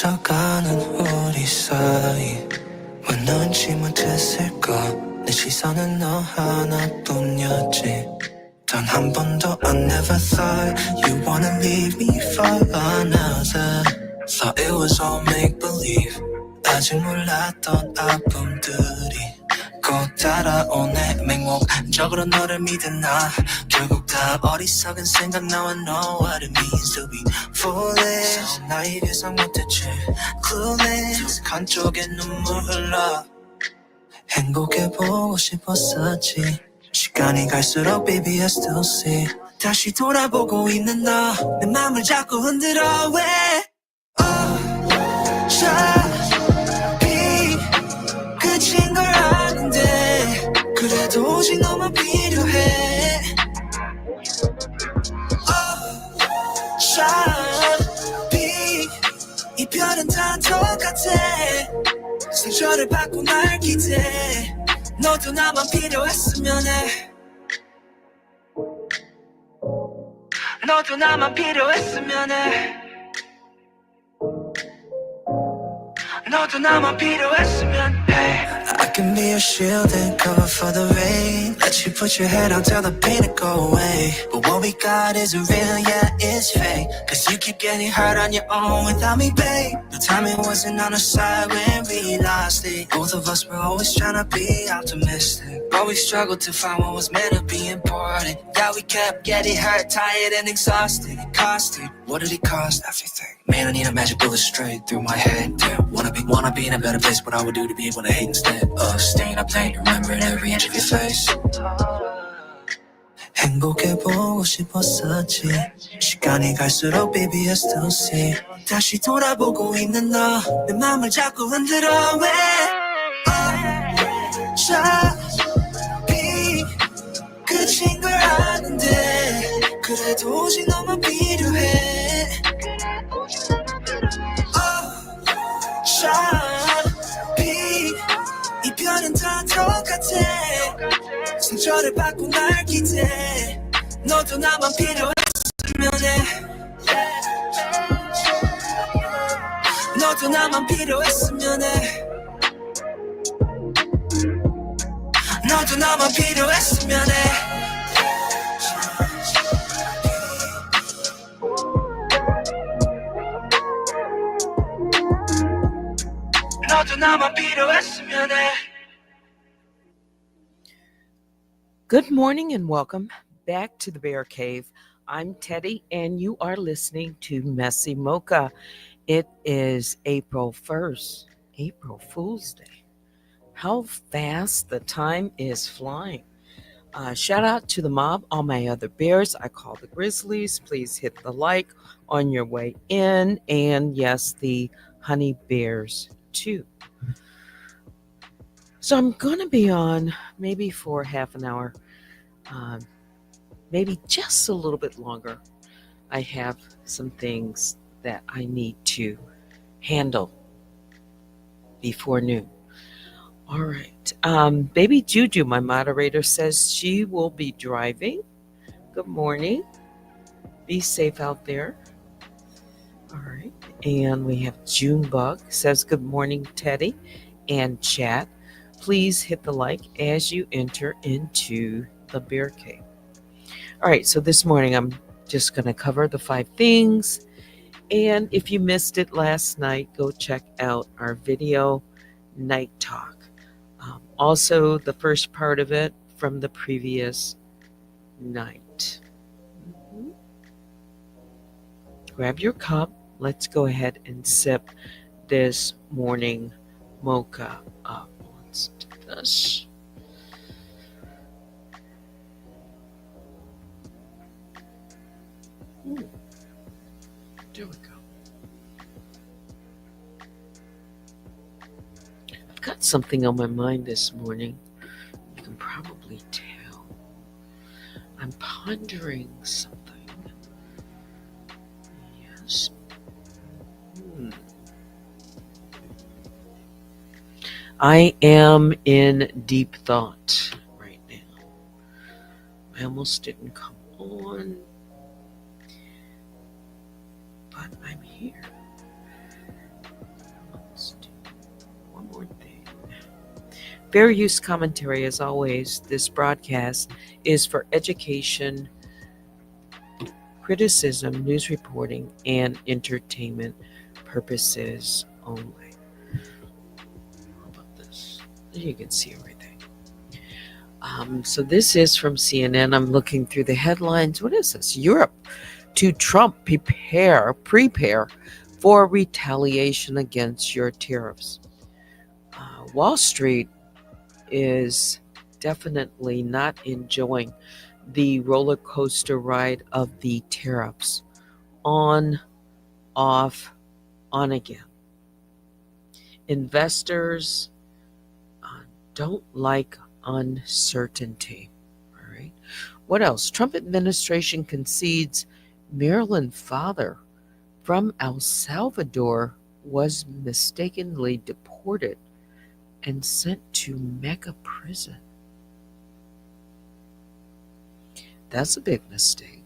멀어져가는 우리 사이 왜 눈치 못했을까 내 시선은 너 하나뿐이었지 단 한 번도 I never thought you wanna leave me for another Thought it was all make-believe 아직 몰랐던 아픔들이 곧 따라오네 맹목적으로 너를 믿은 나 결국 다 어리석은 생각 Now I know what it means to be foolish 나의 예상 못했지 clueless 한쪽에 눈물 흘러 행복해보고 싶었었지 시간이 갈수록 baby I still see 다시 돌아보고 있는 너 내 맘을 자꾸 흔들어 왜 어차피 끝인 걸 아는데 그래도 오직 너만 필요해 어차피 이별은 다 똑같아 상처를 받고 날 기대 너도 나만 필요했으면 해 너도 나만 필요했으면 해 너도 나만 필요했으면 해 I can be your shield and cover for the rain Let you put your head on till the pain will go away But what we got isn't real, yeah, it's fake Cause you keep getting hurt on your own without me, babe The timing wasn't on our side when we lost it Both of us were always trying to be optimistic But we struggled to find what was meant to be important Yeah, we kept getting hurt, tired and exhausted It cost it, what did it cost? Everything Man, I need a magic bullet straight through my head Damn, wanna be in a better place What I would do to be able to hate instead Of staying up late, remembering every inch of your face 행복해보고 싶었었지 시간이 갈수록 baby I still see 다시 돌아보고 있는 너 내 맘을 자꾸 흔들어 왜 어차피 끝인 걸 아는데 그래도 오직 너만 필요해 어차피 이별은 다 똑같아 상처를 받고 날 기대 너도 나만 필요했으면 해 너도 나만 필요했으면 해 너도 나만 필요했으면 해 너도 나만 필요했으면 해 Good morning and welcome back to the Bear Cave. I'm Teddy and you are listening to MessyMocha. It is April 1st, April Fool's Day. How fast the time is flying. Shout out to the mob, all my other bears. I call the Grizzlies. Please hit the like on your way in. And yes, the honey bears too. So I'm going to be on maybe for half an hour, maybe just a little bit longer. I have some things that I need to handle before noon. All right. Baby Juju, my moderator, says she will be driving. Good morning. Be safe out there. All right. And we have Junebug says, good morning, Teddy and chat. Please hit the like as you enter into the Bear Cave. All right, so this morning I'm just going to cover the 5 things. And if you missed it last night, go check out our video, Night Talk. Also, the first part of it from the previous night. Grab your cup. Let's go ahead and sip this morning mocha up. Let's do this. There we go. I've got something on my mind this morning. You can probably tell. I'm pondering something. Yes. I am in deep thought right now. I almost didn't come on, but I'm here. more thing. Fair use commentary, as always. This broadcast is for education, criticism, news reporting, and entertainment purposes only. How about this? You can see everything. So this is from CNN. I'm looking through the headlines. What is this? Europe to Trump prepare for retaliation against your tariffs. Wall Street is definitely not enjoying the roller coaster ride of the tariffs. On, off, on again. Investors don't like uncertainty. All right. What else? Trump administration concedes Maryland father from El Salvador was mistakenly deported and sent to mega prison. That's a big mistake.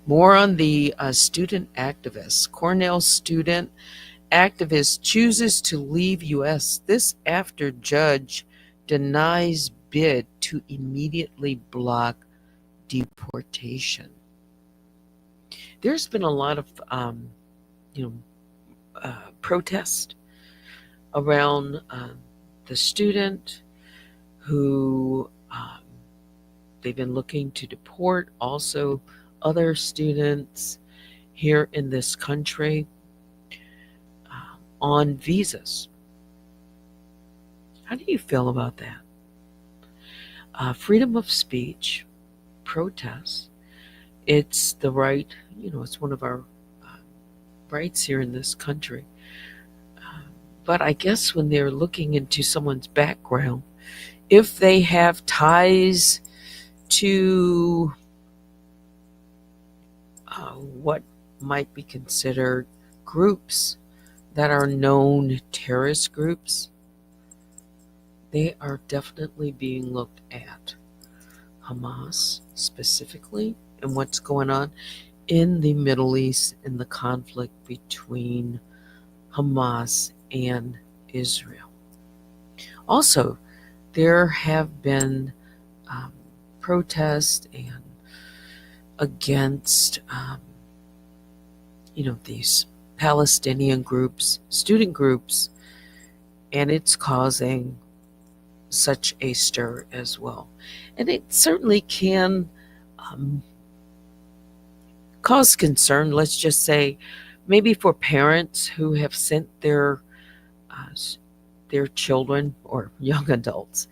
More on the student activists. Cornell student activist chooses to leave U.S. This after judge denies bid to immediately block deportation. There's been a lot of protest around the student who they've been looking to deport, also other students here in this country on visas. How do you feel about that? Freedom of speech, protest, it's the right, it's one of our rights here in this country. But I guess when they're looking into someone's background, if they have ties to what might be considered groups that are known terrorist groups, they are definitely being looked at. Hamas specifically, and what's going on in the Middle East in the conflict between Hamas and Israel. Also, there have been protests and against these Palestinian groups, student groups, and it's causing such a stir as well. And it certainly can cause concern, let's just say, maybe for parents who have sent their children or young adults,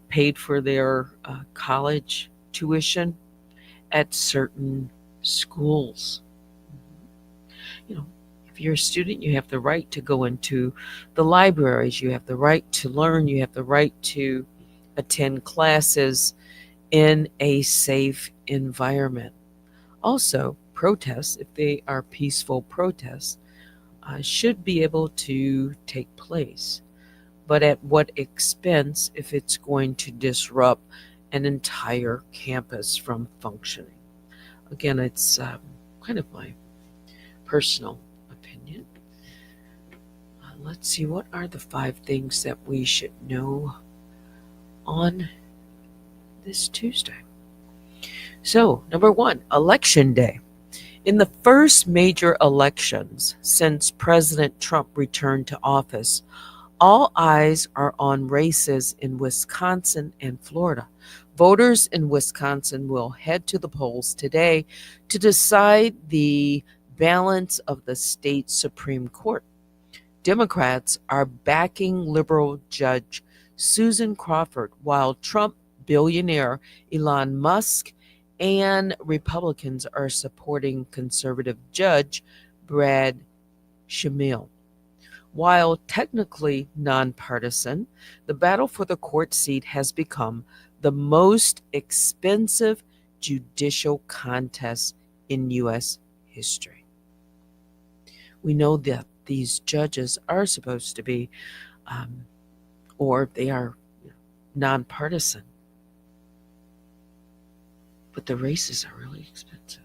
paid for their college tuition at certain schools. If you're a student, you have the right to go into the libraries, you have the right to learn, you have the right to attend classes in a safe environment. Also, protests, if they are peaceful protests, should be able to take place. But at what expense if it's going to disrupt an entire campus from functioning? Again, it's kind of my personal opinion. Let's see, what are the 5 things that we should know on this Tuesday? So, number 1, Election Day. In the first major elections since President Trump returned to office, all eyes are on races in Wisconsin and Florida. Voters in Wisconsin will head to the polls today to decide the balance of the state Supreme Court. Democrats are backing liberal Judge Susan Crawford, while Trump billionaire Elon Musk and Republicans are supporting conservative Judge Brad Shamil. While technically nonpartisan, the battle for the court seat has become the most expensive judicial contest in U.S. history. We know that these judges are supposed to be, or they are nonpartisan, but the races are really expensive.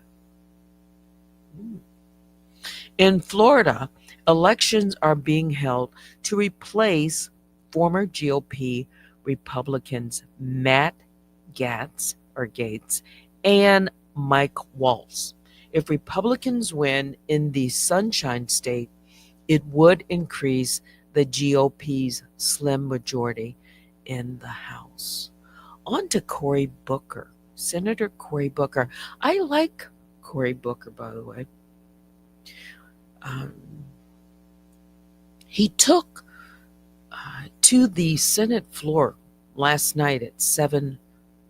In Florida, Elections are being held to replace former GOP Republicans Matt Gaetz and Mike Waltz. If Republicans win in the Sunshine State, it would increase the GOP's slim majority in the House. On to Cory Booker, Senator Cory Booker. I like Cory Booker, by the way. Um, he took to the Senate floor last night at 7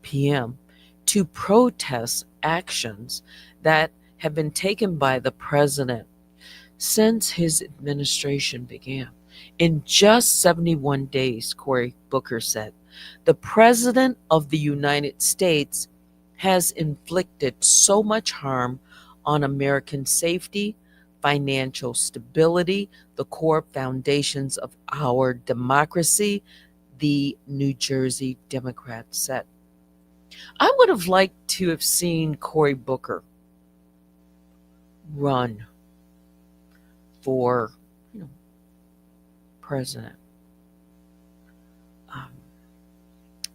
p.m. to protest actions that have been taken by the president since his administration began. In just 71 days, Cory Booker said, the President of the United States has inflicted so much harm on American safety, financial stability, the core foundations of our democracy, the New Jersey Democrats said. I would have liked to have seen Cory Booker run for, president.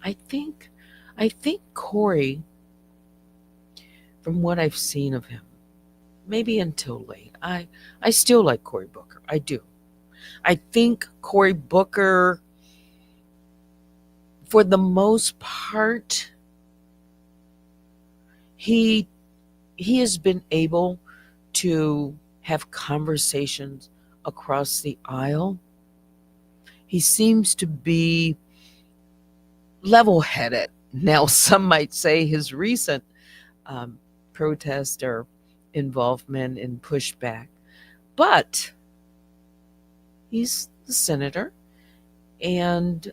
I think Cory, from what I've seen of him, maybe until late, I still like Cory Booker. I do. I think Cory Booker, for the most part, he has been able to have conversations across the aisle. He seems to be level-headed. Now, some might say his recent protest or involvement in pushback, but he's the senator, and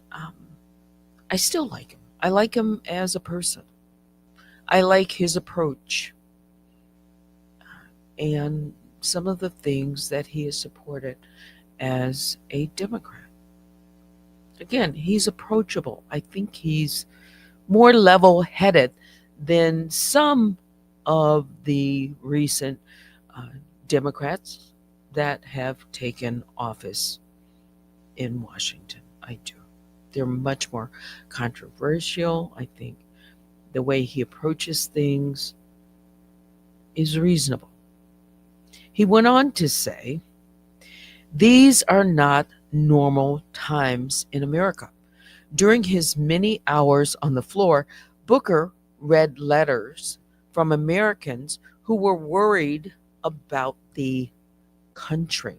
I still like him. I like him as a person. I like his approach and some of the things that he has supported as a Democrat. Again, he's approachable. I think he's more level-headed than some of the recent Democrats that have taken office in Washington. I do. They're much more controversial. I think the way he approaches things is reasonable. He went on to say, these are not normal times in America. During his many hours on the floor, Booker read letters from Americans who were worried about the country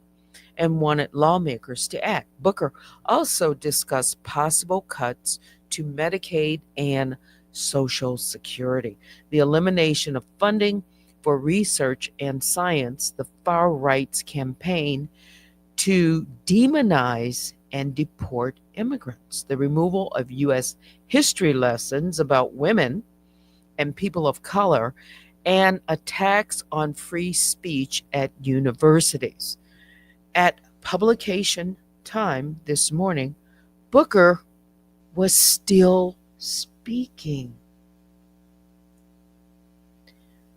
and wanted lawmakers to act. Booker also discussed possible cuts to Medicaid and Social Security, the elimination of funding for research and science, the far right's campaign to demonize and deport immigrants, the removal of U.S. history lessons about women and people of color, and attacks on free speech at universities. At publication time this morning, Booker was still speaking.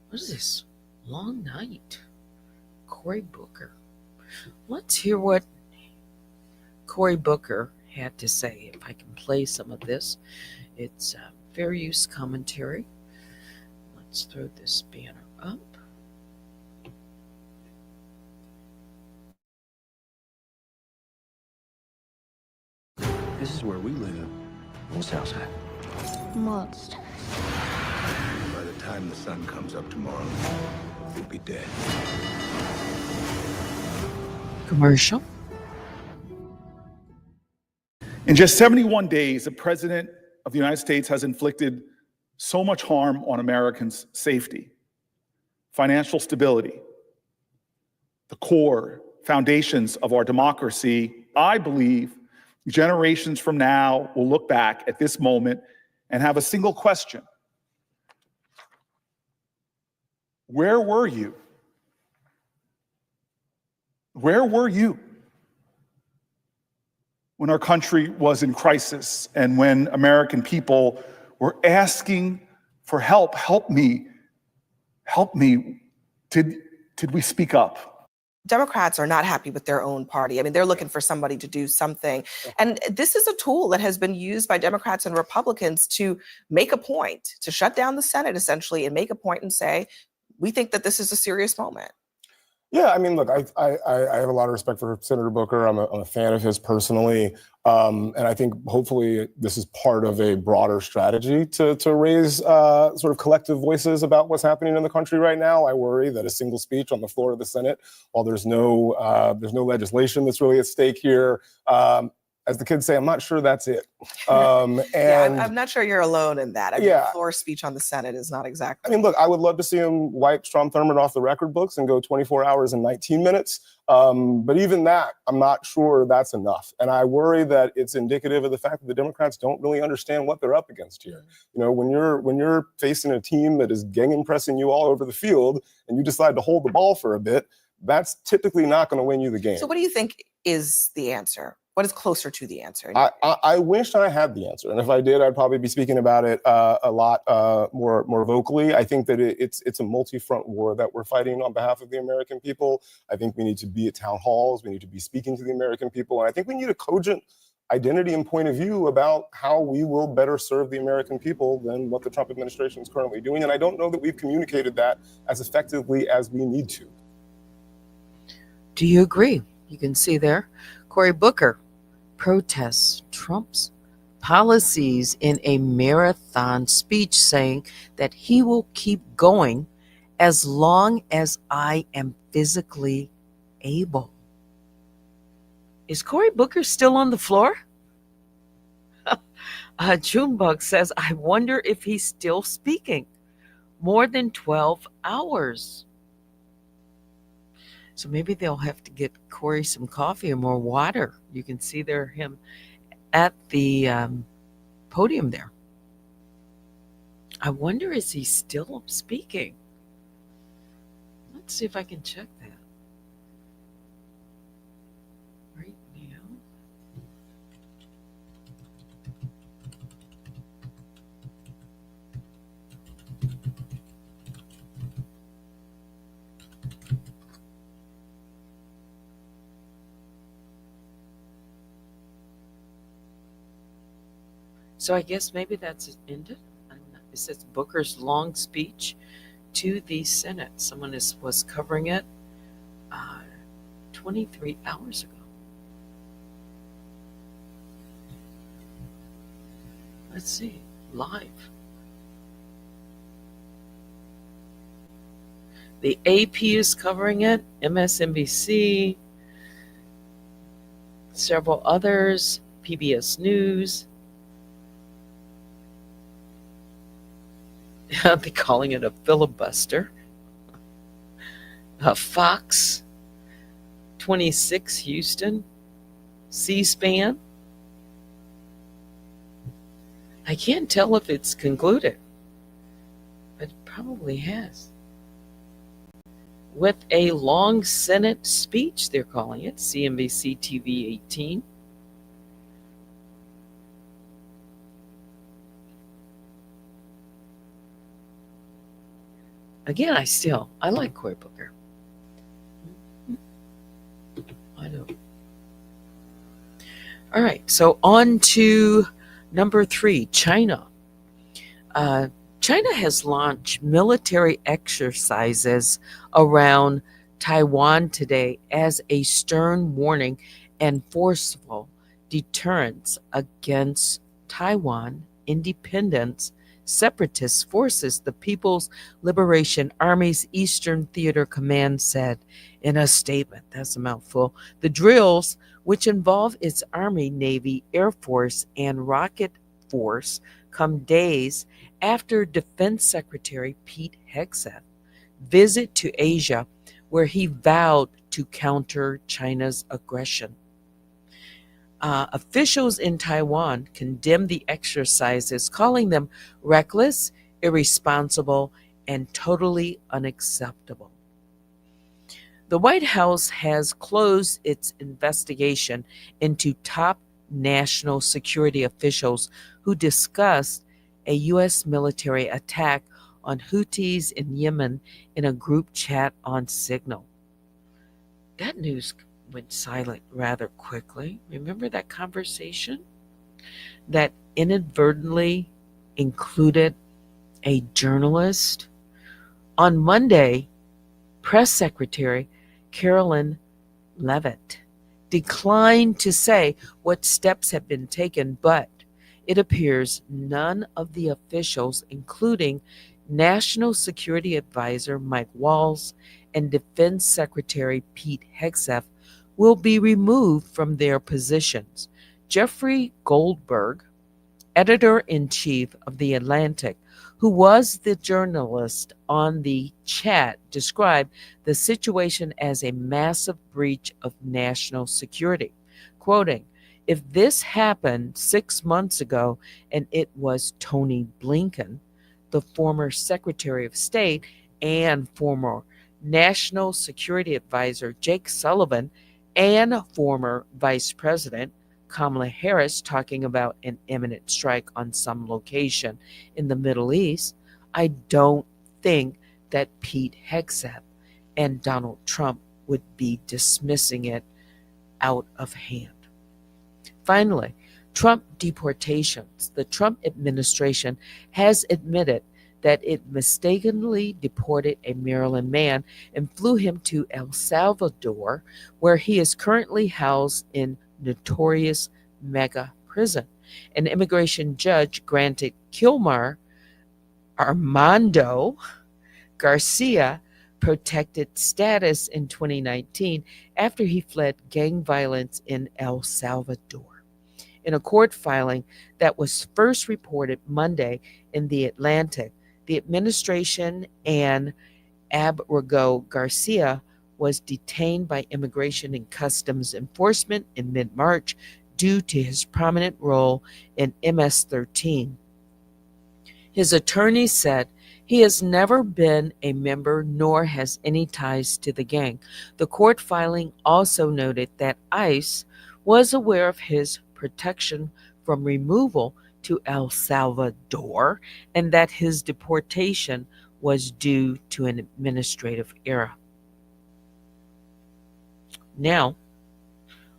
What is this? Long night. Cory Booker. Let's hear what Cory Booker had to say. If I can play some of this, it's fair use commentary. Let's throw this banner up. This is where we live. What's Southside? Most. By the time the sun comes up tomorrow, you'll be dead. Commercial. In just 71 days, the President of the United States has inflicted so much harm on Americans' safety, financial stability, the core foundations of our democracy. I believe generations from now will look back at this moment and have a single question. Where were you? Where were you when our country was in crisis and when American people were asking for help? Help me. Help me. Did we speak up? Democrats are not happy with their own party. I mean, they're looking for somebody to do something. And this is a tool that has been used by Democrats and Republicans to make a point, to shut down the Senate essentially, and make a point and say, we think that this is a serious moment. Yeah, I mean, look, I have a lot of respect for Senator Booker. I'm a fan of his personally. And I think hopefully this is part of a broader strategy to raise sort of collective voices about what's happening in the country right now. I worry that a single speech on the floor of the Senate, while there's no legislation that's really at stake here, as the kids say, I'm not sure that's it. I'm not sure you're alone in that. I mean, Yeah. the floor speech on the Senate is not exactly. I mean, look, I would love to see him wipe Strom Thurmond off the record books and go 24 hours and 19 minutes. But even that, I'm not sure that's enough. And I worry that it's indicative of the fact that the Democrats don't really understand what they're up against here. You know, when you're facing a team that is gegenpressing you all over the field and you decide to hold the ball for a bit, that's typically not going to win you the game. So what do you think is the answer? What is closer to the answer? I wish I had the answer, and if I did, I'd probably be speaking about it a lot more vocally. I think that it's a multi-front war that we're fighting on behalf of the American people. I think we need to be at town halls. We need to be speaking to the American people, and I think we need a cogent identity and point of view about how we will better serve the American people than what the Trump administration is currently doing. And I don't know that we've communicated that as effectively as we need to. Do you agree? You can see there, Cory Booker protests Trump's policies in a marathon speech, saying that he will keep going as long as I am physically able. Is Cory Booker still on the floor? Junebug says, I wonder if he's still speaking. More than 12 hours. So maybe they'll have to get Cory some coffee or more water. You can see there him at the podium there. I wonder, is he still speaking? Let's see if I can check that. Right now. So I guess maybe that's ended. It says Booker's long speech to the Senate. Someone was covering it 23 hours ago. Let's see, live. The AP is covering it, MSNBC, several others, PBS News. They're calling it a filibuster. Fox 26 Houston, C-SPAN. I can't tell if it's concluded, but it probably has. With a long Senate speech, they're calling it, CNBC TV 18. Again, I like Cory Booker. I know. All right, so on to number 3, China. China has launched military exercises around Taiwan today as a stern warning and forceful deterrence against Taiwan independence separatist forces, the People's Liberation Army's Eastern Theater Command said in a statement. That's a mouthful. The drills, which involve its Army, Navy, Air Force, and Rocket Force, come days after Defense Secretary Pete Hegseth's visit to Asia, where he vowed to counter China's aggression. Officials in Taiwan condemned the exercises, calling them reckless, irresponsible, and totally unacceptable. The White House has closed its investigation into top national security officials who discussed a U.S. military attack on Houthis in Yemen in a group chat on Signal. that news went silent rather quickly. Remember that conversation that inadvertently included a journalist? On Monday, Press Secretary Carolyn Leavitt declined to say what steps have been taken, but it appears none of the officials, including National Security Advisor Mike Waltz and Defense Secretary Pete Hegseth, will be removed from their positions. Jeffrey Goldberg, editor-in-chief of The Atlantic, who was the journalist on the chat, described the situation as a massive breach of national security. Quoting, "If this happened 6 months ago and it was Tony Blinken, the former Secretary of State, and former National Security Advisor Jake Sullivan, and former Vice President Kamala Harris talking about an imminent strike on some location in the Middle East, I don't think that Pete Hegseth and Donald Trump would be dismissing it out of hand." Finally, Trump deportations. The Trump administration has admitted that it mistakenly deported a Maryland man and flew him to El Salvador, where he is currently housed in notorious mega prison. An immigration judge granted Kilmar Armando Garcia protected status in 2019 after he fled gang violence in El Salvador. In a court filing that was first reported Monday in The Atlantic, the administration and Abrigo Garcia was detained by Immigration and Customs Enforcement in mid-March due to his prominent role in MS-13. His attorney said he has never been a member nor has any ties to the gang. The court filing also noted that ICE was aware of his protection from removal to El Salvador and that his deportation was due to an administrative error. Now,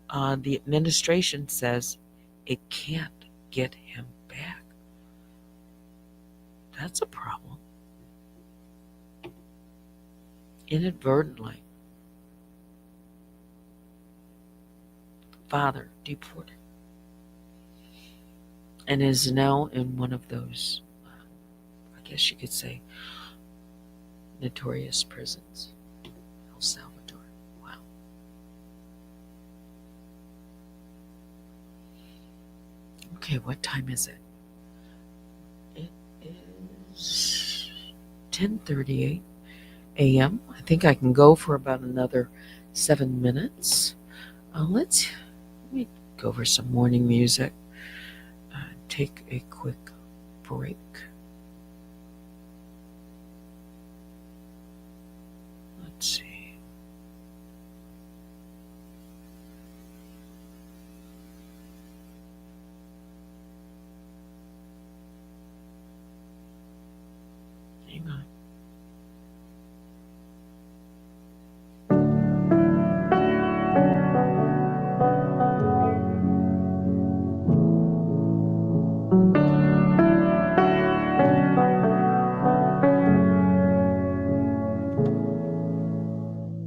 the administration says it can't get him back. That's a problem. Inadvertently, father deported and is now in one of those, I guess you could say, notorious prisons. El Salvador. Wow. Okay, what time is it? It is 10:38 a.m. I think I can go for about another 7 minutes. Let me go over some morning music. Take a quick break. Let's see. Hang on.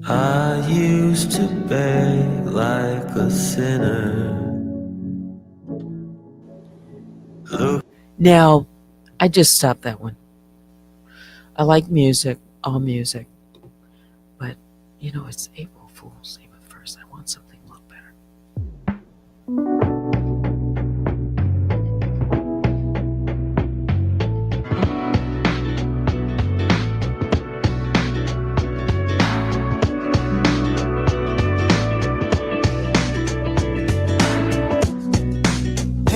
I used to beg like a sinner. Now, I just stopped that one. I like music, all music, but it's April Fool's Eve at first. I want something a little better.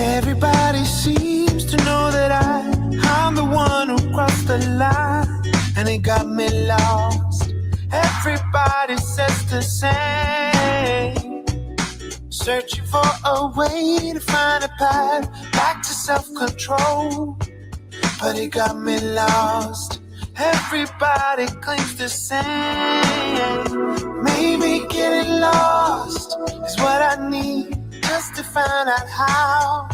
Everybody seems to know that I'm the one who crossed the line, and it got me lost. Everybody says the same, searching for a way to find a path back to self-control, but it got me lost. Everybody claims the same. Maybe getting lost is what I need just to find out how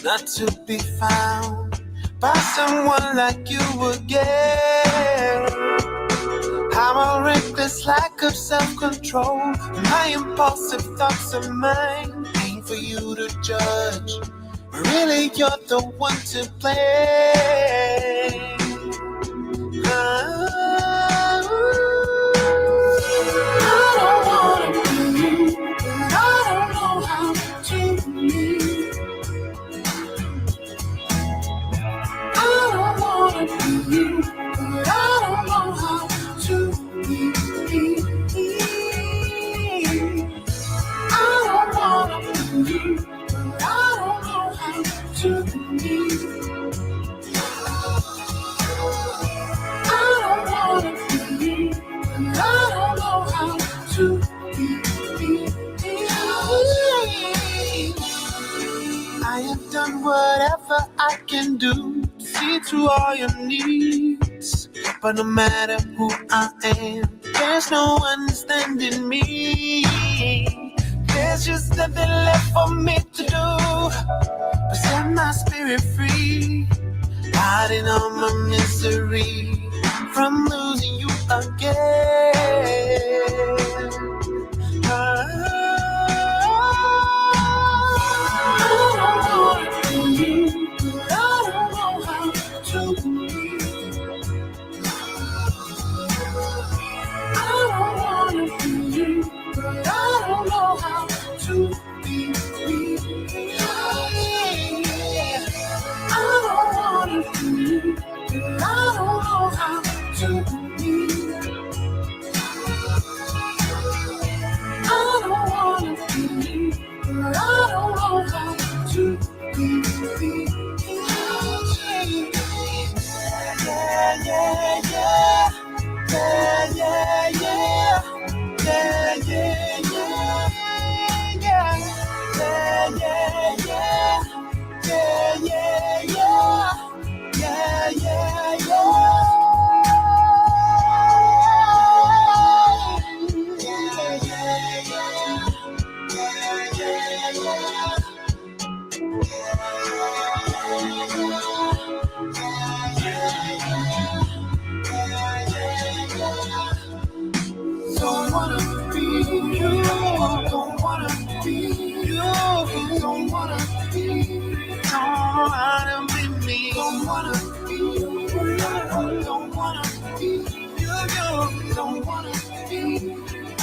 not to be found by someone like you again. I'm a reckless lack of self-control, and my impulsive thoughts of mine ain't for you to judge. But really, you're the one to blame. I don't wanna be you, but I don't know how to be. I don't wanna be you, but I don't know how to be. I don't wanna be you, but I don't know how to be. I don't wanna be you, but I don't know how to be. I have done whatever I can do to see to all your needs, but no matter who I am, there's no understanding me. There's just nothing left for me to do but set my spirit free, hiding all my misery from losing you again. I don't wanna be you, but I don't know how to be. I don't wanna be you, but I don't know how to be. I don't wanna be you, but I don't know how to be. I don't wanna be you, but I don't know how to be. Yeah, yeah, yeah. Yeah, yeah, yeah. Yeah, yeah, yeah. Yeah, yeah, yeah. Yeah, yeah, yeah. Yeah, yeah, yeah. Don't wanna be you, don't wanna be you, don't wanna be, don't wanna be me, don't wanna be you, don't wanna be you, don't wanna be,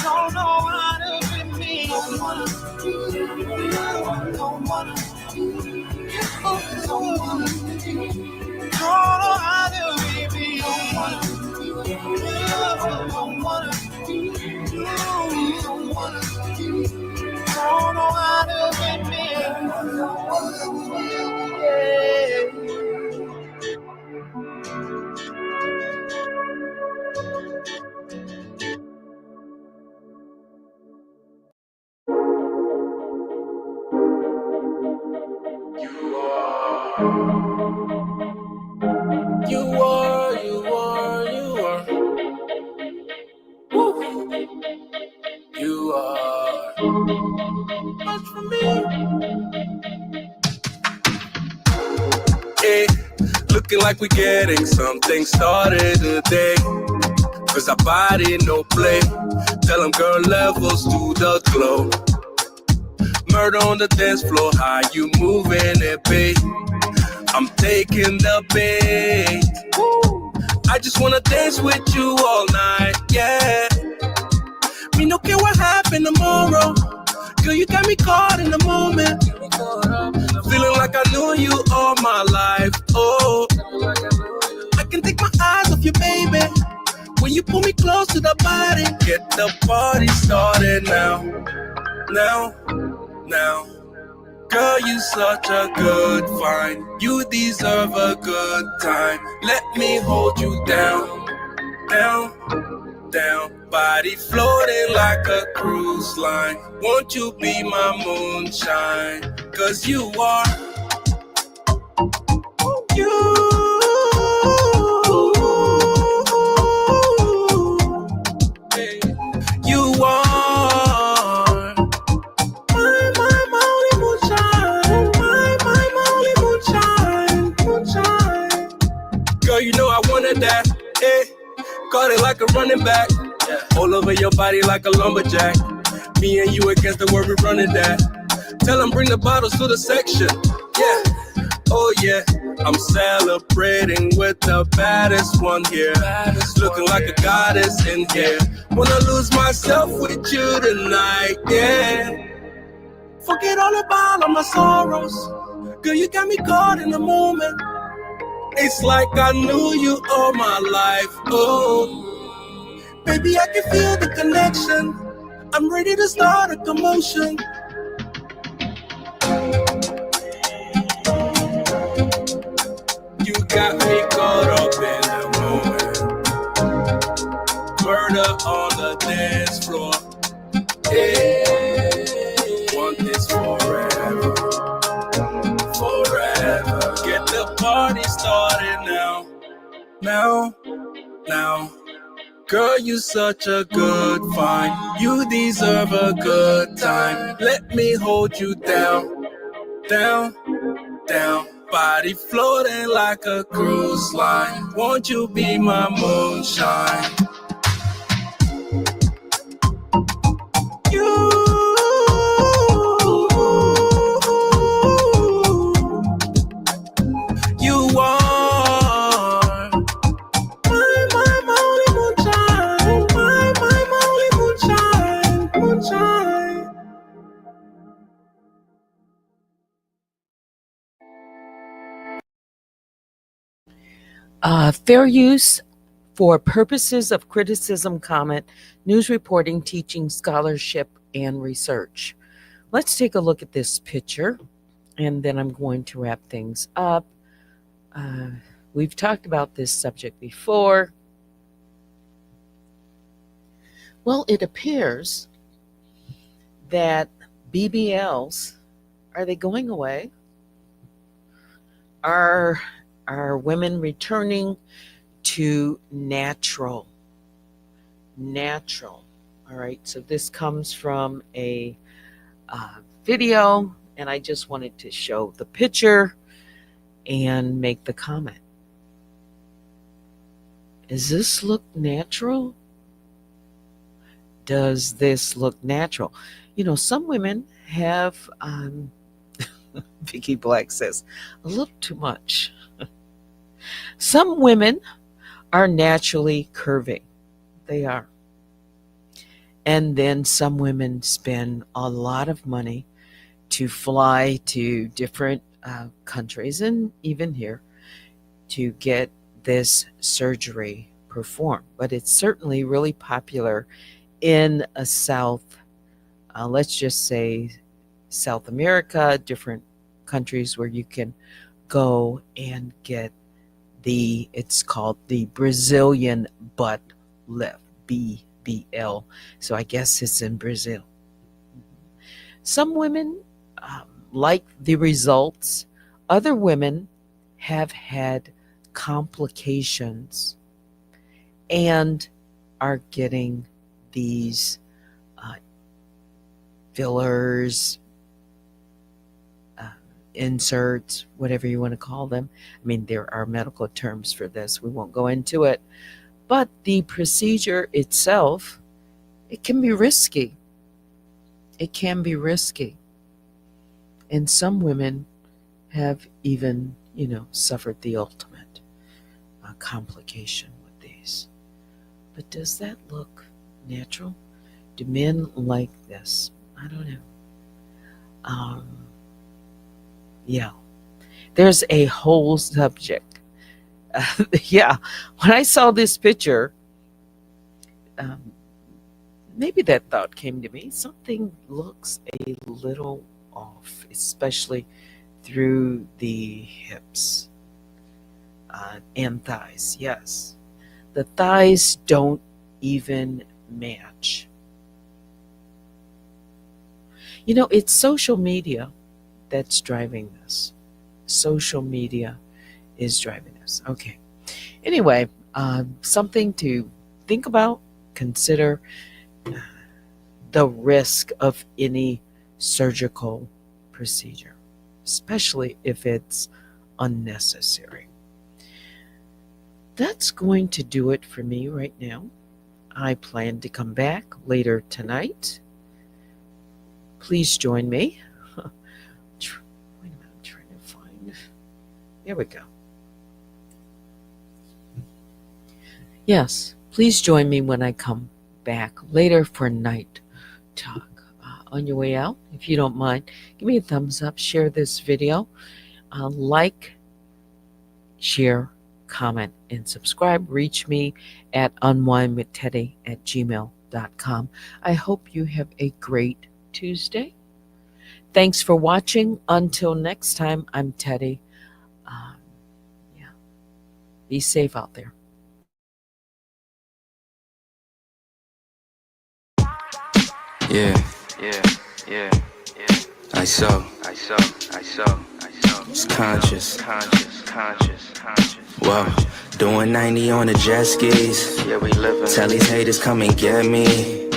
don't know how to be me, don't wanna be you, don't wanna be you, don't wanna be, don't know how to be me, don't wanna be you, don't wanna be you, don't wanna be, don't know how to be me. You are. Woo. You are much for me. Hey, looking like we're getting something started today. Cause our body no play. Tell them girl levels to the glow. Murder on the dance floor, how you moving it, babe? I'm taking the bait. Woo. I just wanna dance with you all night, yeah. Me no care what happen tomorrow. Girl, you got me caught in the moment. Feeling like I knew you all my life, oh. I can take my eyes off you, baby. When you pull me close to the body, get the party started now. Girl, you such a good find. You deserve a good time. Let me hold you down. Body floating like a cruise line. Won't you be my moonshine? Cause you are. You running back. All over your body like a lumberjack. Me and you against the world, we running that. Tell them bring the bottles to the section. Yeah, oh yeah. I'm celebrating with the baddest one here. Looking like a goddess in here. Wanna lose myself with you tonight, yeah. Forget all about all my sorrows. Girl, you got me caught in the moment. It's like I knew you all my life, oh. Baby, I can feel the connection. I'm ready to start a commotion. You got me caught up in the moment. Murder on the dance floor. Hey, want this forever. Forever. Get the party started now. Now. Girl, you such a good find. You deserve a good time. Let me hold you down. Body floating like a cruise line. Won't you be my moonshine? You are my only moonshine. My only moonshine. Fair use for purposes of criticism, comment, news reporting, teaching, scholarship, and research. Let's take a look at this picture, and then I'm going to wrap things up. We've talked about this subject before. Well, it appears that BBLs, are they going away? Are women returning to natural? All right, so this comes from a video, and I just wanted to show the picture and make the comment. Does this look natural? Does this look natural? You know, some women have, Vicky Black says, a little too much. Some women are naturally curvy. They are. And then some women spend a lot of money to fly to different countries and even here to get this surgery performed. But it's certainly really popular in let's just say South America, different countries where you can go and get it's called the Brazilian butt lift, BBL. So I guess it's in Brazil. Some women like the results. Other women have had complications and are getting these fillers, inserts, whatever you want to call them. I mean, there are medical terms for this. We won't go into it. But the procedure itself, it can be risky. It can be risky. And some women have even, suffered the ultimate complication with these. But does that look natural? Do men like this? I don't know. Yeah, there's a whole subject. When I saw this picture, maybe that thought came to me. Something looks a little off, especially through the hips and thighs. Yes, the thighs don't even match. It's social media that's driving this. Social media is driving this. Okay. Anyway, something to think about, consider the risk of any surgical procedure, especially if it's unnecessary. That's going to do it for me right now. I plan to come back later tonight. Please join me. Wait a minute, I'm trying to find. There we go. Yes, please join me when I come back later for night talk. On your way out, if you don't mind, give me a thumbs up, share this video, like, share, comment, and subscribe. Reach me at unwinewithteddy@gmail.com. I hope you have a great Tuesday. Thanks for watching. Until next time, I'm Teddy. Be safe out there. Yeah. I saw. It's conscious. Whoa, doing 90 on the jet skis. Yeah, we living. Tell these haters come and get me.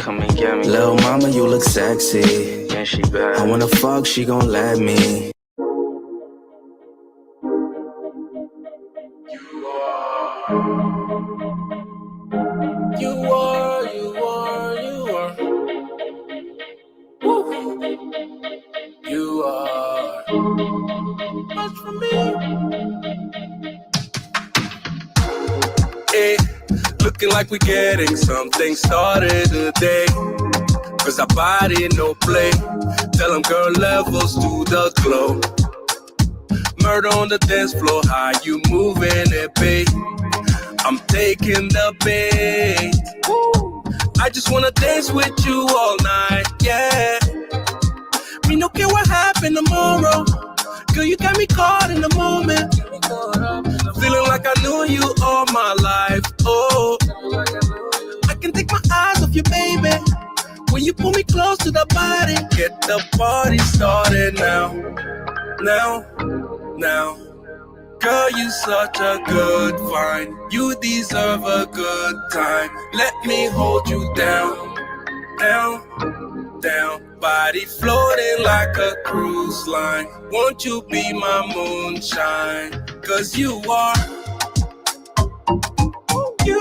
Lil' mama, you look sexy. Yeah, she bad. I wanna fuck, she gon' let me. You are. Woo. You are much for me. Hey, looking like we getting something started today. Cause our body no play. Tell them girl levels to the glow. Murder on the dance floor, how you moving it, babe? I'm taking the bait. Woo. I just wanna dance with you all night, yeah. Me no care what happen tomorrow. Girl, you got me caught in the moment. Feeling like I knew you all my life, oh. I can take my eyes off you, baby. When you pull me close to the body, get the party started now. Girl, you such a good find. You deserve a good time. Let me hold you down. Body floating like a cruise line. Won't you be my moonshine? Cause you are. You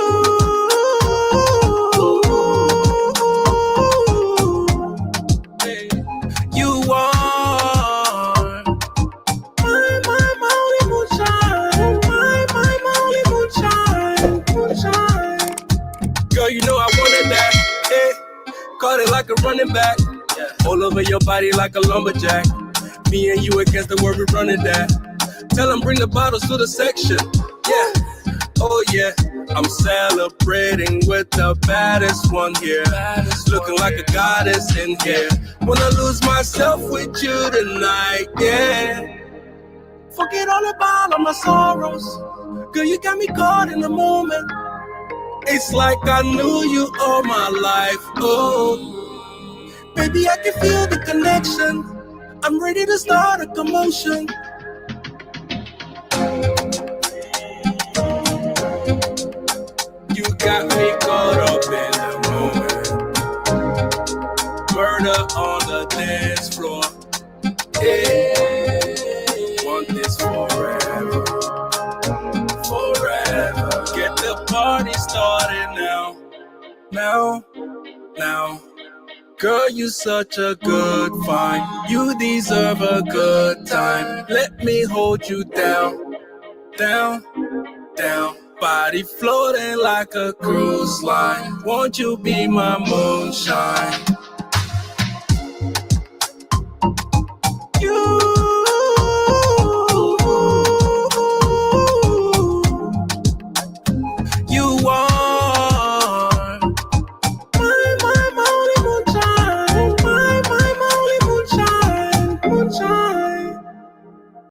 are my only moonshine. My only moonshine. Girl, you know I wanted that. Hey, caught it like a running back. All over your body like a lumberjack. Me and you against the world, we running that. Tell them bring the bottles to the section. Yeah, oh yeah. I'm celebrating with the baddest one here. Looking like a goddess in here. Wanna lose myself with you tonight, yeah. Forget all about all my sorrows. Girl, you got me caught in the moment. It's like I knew you all my life, oh. Baby, I can feel the connection. I'm ready to start a commotion. You got me caught up in the moment. Murder on the dance floor. Hey, want this forever. Get the party started now. Girl, you such a good find. You deserve a good time. Let me hold you down. Body floating like a cruise line. Won't you be my moonshine?